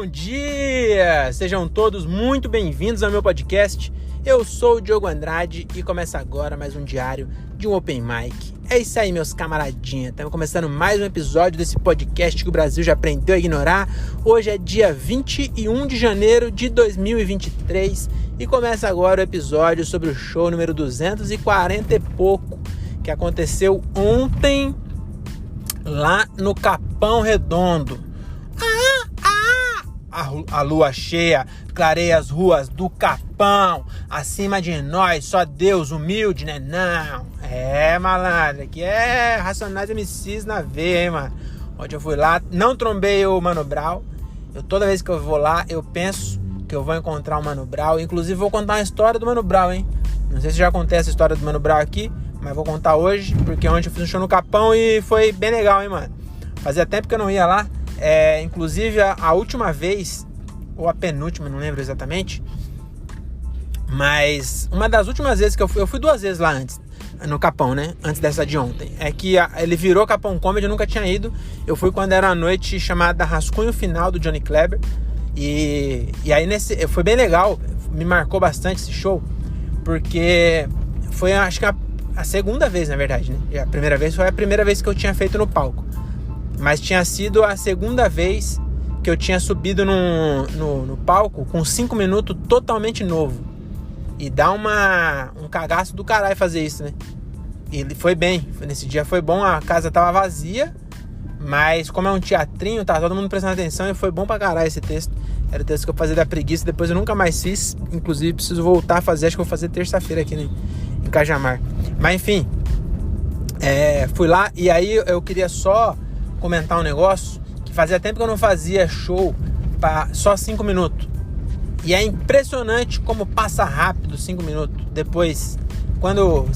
bom dia! Sejam todos muito bem-vindos ao meu podcast. Eu sou o Diogo Andrade e começa agora mais um diário de um Open Mic. É isso aí, meus camaradinhas. Estamos começando mais um episódio desse podcast que o Brasil já aprendeu a ignorar. Hoje é dia 21 de janeiro de 2023 e começa agora o episódio sobre o show número 240 e pouco que aconteceu ontem lá no Capão Redondo. A lua cheia clareia as ruas do Capão. Acima de nós, só Deus humilde, né? Não. É, malandro. Aqui é Racionais MCs na veia, hein, mano. Onde eu fui lá, não trombei o Mano Brown. Toda vez que eu vou lá, eu penso que eu vou encontrar o Mano Brown. Inclusive, vou contar uma história do Mano Brown, hein? Não sei se já contei essa história do Mano Brown aqui, mas vou contar hoje, porque ontem eu fiz um show no Capão e foi bem legal, hein, mano? Fazia tempo que eu não ia lá. Inclusive a última vez, ou a penúltima, não lembro exatamente, mas uma das últimas vezes que eu fui 2 vezes lá antes, no Capão, né? Antes dessa de ontem. É que ele virou Capão Comedy, eu nunca tinha ido. Eu fui quando era a noite chamada Rascunho Final do Johnny Kleber. E aí foi bem legal, me marcou bastante esse show, porque foi, acho que a segunda vez, na verdade, né? E a primeira vez foi a primeira vez que eu tinha feito no palco. Mas tinha sido a segunda vez que eu tinha subido no palco com 5 minutos totalmente novo. E dá um cagaço do caralho fazer isso, né? E ele foi bem. Nesse dia foi bom, a casa tava vazia. Mas como é um teatrinho, tá todo mundo prestando atenção. E foi bom pra caralho esse texto. Era o texto que eu fazia da preguiça. Depois eu nunca mais fiz. Inclusive preciso voltar a fazer. Acho que eu vou fazer terça-feira aqui, né? Em Cajamar. Mas enfim. Fui lá e aí eu queria só comentar um negócio que fazia tempo que eu não fazia show para só 5 minutos. E é impressionante como passa rápido 5 minutos. Depois, quando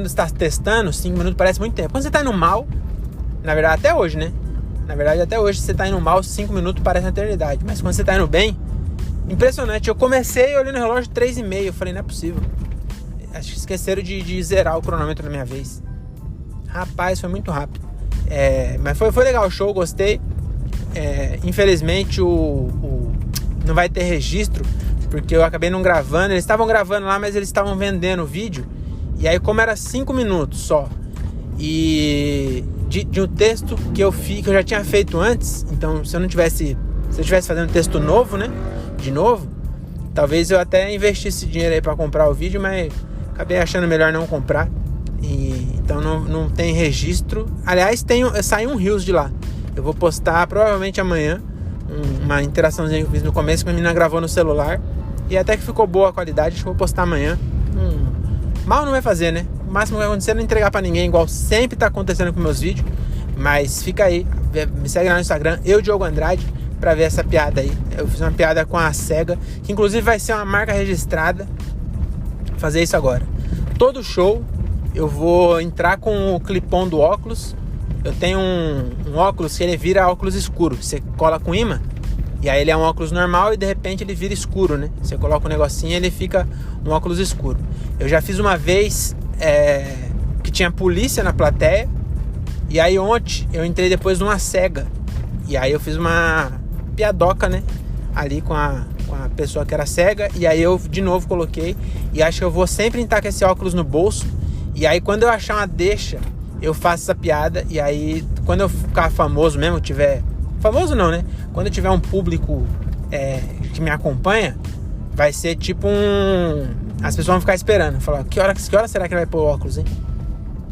está testando, 5 minutos parece muito tempo. Quando você está indo mal, na verdade até hoje, né? Na verdade até hoje você está indo mal, 5 minutos parece uma eternidade. Mas quando você está indo bem, impressionante. Eu comecei olhando o relógio 3h30, eu falei, não é possível. Acho que esqueceram de zerar o cronômetro na minha vez. Rapaz, foi muito rápido. Mas foi legal o show, gostei. Infelizmente não vai ter registro, porque eu acabei não gravando. Eles estavam gravando lá, mas eles estavam vendendo o vídeo. E aí, como era 5 minutos só, e de um texto que eu já tinha feito antes, então se eu estivesse fazendo um texto novo, né, de novo, talvez eu até investisse dinheiro aí pra comprar o vídeo, mas acabei achando melhor não comprar. Então não tem registro. Aliás, saiu um Reels de lá. Eu vou postar provavelmente amanhã uma interaçãozinha que eu fiz no começo, que a menina gravou no celular. E até que ficou boa a qualidade. Acho que eu vou postar amanhã. Mal não vai fazer, né? O máximo que vai acontecer é não entregar pra ninguém, igual sempre tá acontecendo com meus vídeos. Mas fica aí. Me segue lá no Instagram, Diogo Andrade, pra ver essa piada aí. Eu fiz uma piada com a SEGA, que inclusive vai ser uma marca registrada. Vou fazer isso agora. Todo show eu vou entrar com o clipão do óculos. Eu tenho um óculos que ele vira óculos escuro. Você cola com imã, e aí ele é um óculos normal e de repente ele vira escuro, né? Você coloca um negocinho e ele fica um óculos escuro. Eu já fiz uma vez que tinha polícia na plateia. E aí ontem eu entrei depois numa SEGA. E aí eu fiz uma piadoca, né? Ali com a pessoa que era cega. E aí eu de novo coloquei. E acho que eu vou sempre entrar com esse óculos no bolso. E aí quando eu achar uma deixa, eu faço essa piada. E aí quando eu ficar famoso mesmo, famoso não, né? Quando eu tiver um público que me acompanha, vai ser tipo as pessoas vão ficar esperando. Falar, que hora será que ele vai pôr o óculos, hein?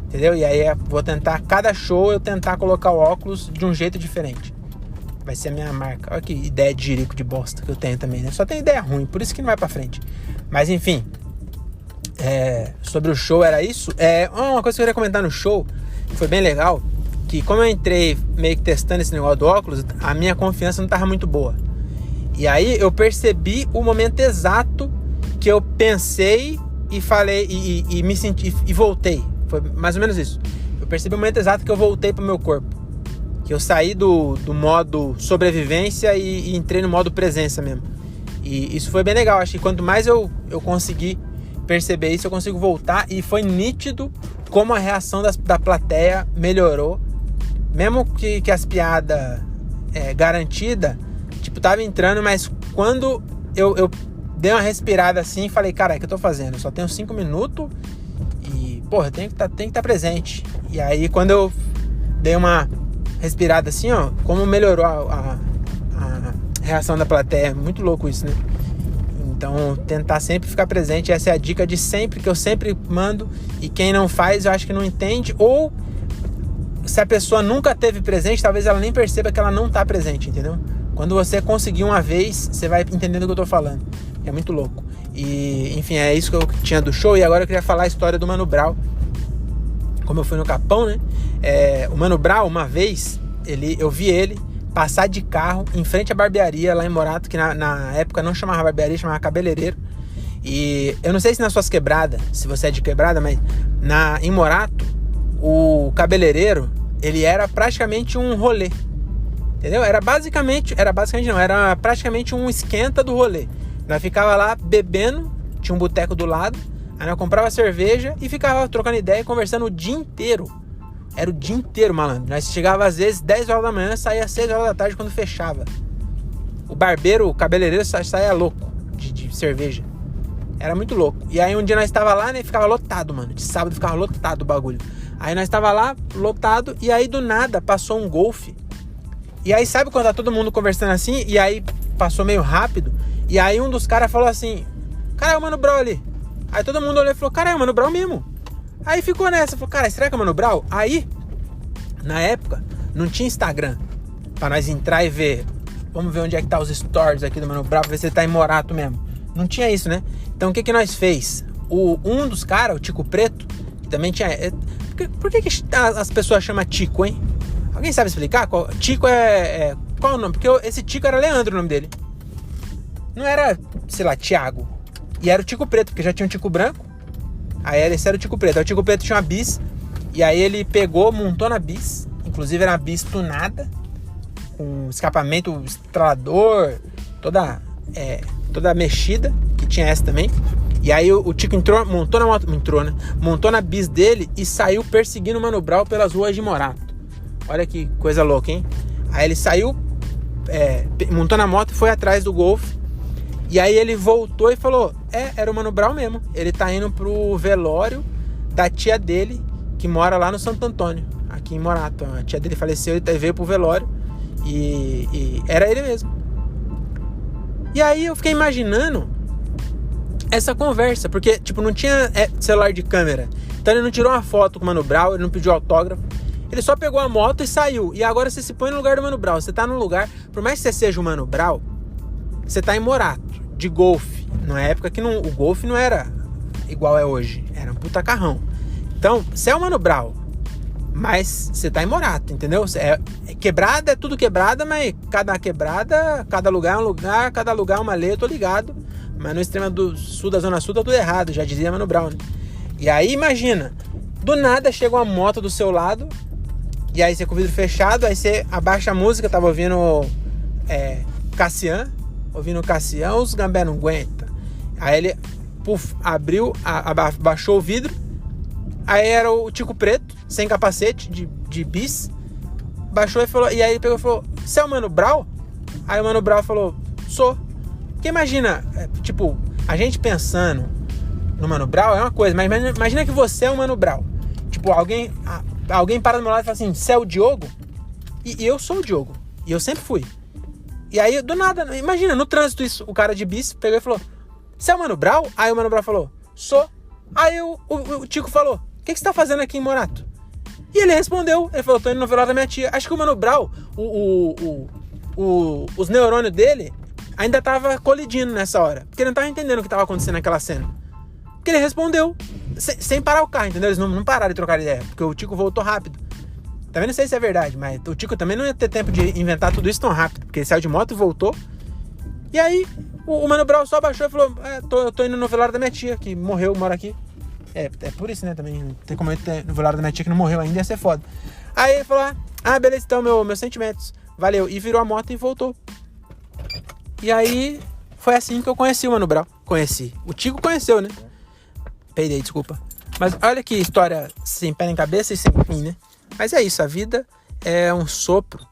Entendeu? E aí vou tentar, cada show eu tentar colocar o óculos de um jeito diferente. Vai ser a minha marca. Olha que ideia de jirico de bosta que eu tenho também, né? Só tem ideia ruim, por isso que não vai pra frente. Mas enfim, sobre o show era isso. Uma coisa que eu queria comentar no show, que foi bem legal, que como eu entrei meio que testando esse negócio do óculos, a minha confiança não tava muito boa. E aí eu percebi o momento exato que eu pensei e falei, e me senti, e voltei. Foi mais ou menos isso. Eu percebi o momento exato que eu voltei pro meu corpo. Que eu saí do modo sobrevivência e entrei no modo presença mesmo. E isso foi bem legal. Acho que quanto mais eu consegui perceber isso, eu consigo voltar. E foi nítido como a reação da plateia melhorou. Mesmo que as piadas garantidas, tipo, tava entrando, mas quando eu dei uma respirada assim, falei, cara, o que eu tô fazendo? Eu só tenho 5 minutos e, porra, tem que estar presente. E aí, quando eu dei uma respirada assim, ó, como melhorou a reação da plateia. É muito louco isso, né? Então, tentar sempre ficar presente. Essa é a dica de sempre, que eu sempre mando. E quem não faz, eu acho que não entende. Ou, se a pessoa nunca teve presente, talvez ela nem perceba que ela não tá presente, entendeu? Quando você conseguir uma vez, você vai entendendo o que eu tô falando. É muito louco. E, enfim, é isso que eu tinha do show. E agora eu queria falar a história do Mano Brown. Como eu fui no Capão, né? O Mano Brown, uma vez, eu vi ele passar de carro em frente à barbearia lá em Morato, que na época não chamava barbearia, chamava cabeleireiro. E eu não sei se nas suas quebradas, se você é de quebrada, mas em Morato, o cabeleireiro, ele era praticamente um rolê. Entendeu? Era praticamente um esquenta do rolê. Nós ficava lá bebendo, tinha um boteco do lado, aí nós comprava cerveja e ficava trocando ideia e conversando o dia inteiro. Era o dia inteiro, malandro. Nós chegava às vezes 10 horas da manhã, saía às 6 horas da tarde quando fechava. O cabeleireiro saía louco de cerveja. Era muito louco. E aí um dia nós estava lá, né, ficava lotado, mano. De sábado ficava lotado o bagulho. Aí nós estava lá, lotado, e aí do nada passou um Golf. E aí sabe quando tá todo mundo conversando assim, e aí passou meio rápido, e aí um dos caras falou assim, cara, é o Mano Brown ali. Aí todo mundo olhou e falou, cara, é o Mano Brown mesmo. Aí ficou nessa, falou, cara, será que é o Mano Brown? Aí, na época, não tinha Instagram pra nós entrar e ver, vamos ver onde é que tá os stories aqui do Mano Brown, pra ver se ele tá em Morato mesmo. Não tinha isso, né? Então o que nós fez? Um dos caras, o Tico Preto, que também tinha... Por que as pessoas chamam Tico, hein? Alguém sabe explicar? Tico qual é o nome? Porque esse Tico era Leandro, o nome dele. Não era, sei lá, Thiago. E era o Tico Preto, porque já tinha um Tico branco. Aí esse era o Tico Preto. Aí o Tico Preto tinha uma bis. E aí ele montou na bis. Inclusive era uma bis tunada. Com escapamento estralador. Toda mexida. Que tinha essa também. E aí o Tico montou na moto. Montou na bis dele e saiu perseguindo o Mano Brown pelas ruas de Morato. Olha que coisa louca, hein? Aí ele saiu, montou na moto e foi atrás do Golf. E aí ele voltou e falou, era o Mano Brown mesmo. Ele tá indo pro velório da tia dele, que mora lá no Santo Antônio, aqui em Morato. A tia dele faleceu, ele veio pro velório e era ele mesmo. E aí eu fiquei imaginando essa conversa, porque tipo, não tinha celular de câmera. Então ele não tirou uma foto com o Mano Brown, ele não pediu autógrafo. Ele só pegou a moto e saiu. E agora você se põe no lugar do Mano Brown. Você tá num lugar, por mais que você seja o Mano Brown, você tá em Morato, de Golf. Na época que o Golf não era igual é hoje. Era um puta carrão. Então, você é o Mano Brown, mas você tá em Morato, entendeu? Quebrada é tudo quebrada, mas cada quebrada, cada lugar é um lugar, cada lugar é uma lei, eu tô ligado. Mas no extremo do sul da Zona Sul tá tudo errado, já dizia Mano Brown, né? E aí, imagina, do nada chega uma moto do seu lado. E aí você com o vidro fechado, aí você abaixa a música, tava ouvindo Cassian, os gambé não aguenta. Aí ele, abriu, abaixou o vidro, aí era o Tico Preto, sem capacete, de bis, baixou e falou, e aí ele pegou e falou, você é o Mano Brown? Aí o Mano Brown falou, sou. Porque imagina, tipo, a gente pensando no Mano Brown é uma coisa, mas imagina que você é o Mano Brown. Tipo, alguém para do meu lado e fala assim, você é o Diogo? E eu sou o Diogo. E eu sempre fui. E aí, do nada, imagina, no trânsito isso, o cara de bis pegou e falou, você é o Mano Brown? Aí o Mano Brown falou, sou. Aí o Tico falou, o que você tá fazendo aqui em Morato? E ele respondeu, ele falou, tô indo no velório da minha tia. Acho que o Mano Brown, os neurônios dele ainda tava colidindo nessa hora. Porque ele não tava entendendo o que tava acontecendo naquela cena. Porque ele respondeu sem parar o carro, entendeu? Eles não pararam de trocar ideia, porque o Tico voltou rápido. Também não sei se é verdade, mas o Tico também não ia ter tempo de inventar tudo isso tão rápido, porque ele saiu de moto e voltou. E aí o Mano Brown só baixou e falou, tô indo no velório da minha tia, que morreu, mora aqui. É por isso, né, também. Não tem como eu ter no velório da minha tia que não morreu ainda, ia ser foda. Aí ele falou, beleza, então, meus sentimentos. Valeu. E virou a moto e voltou. E aí foi assim que eu conheci o Mano Brown. Conheci. O Tico conheceu, né? Peidei, desculpa. Mas olha que história sem pé nem cabeça e sem fim, né? Mas é isso, a vida é um sopro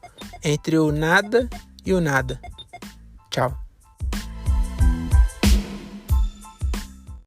entre o nada e o nada. Tchau.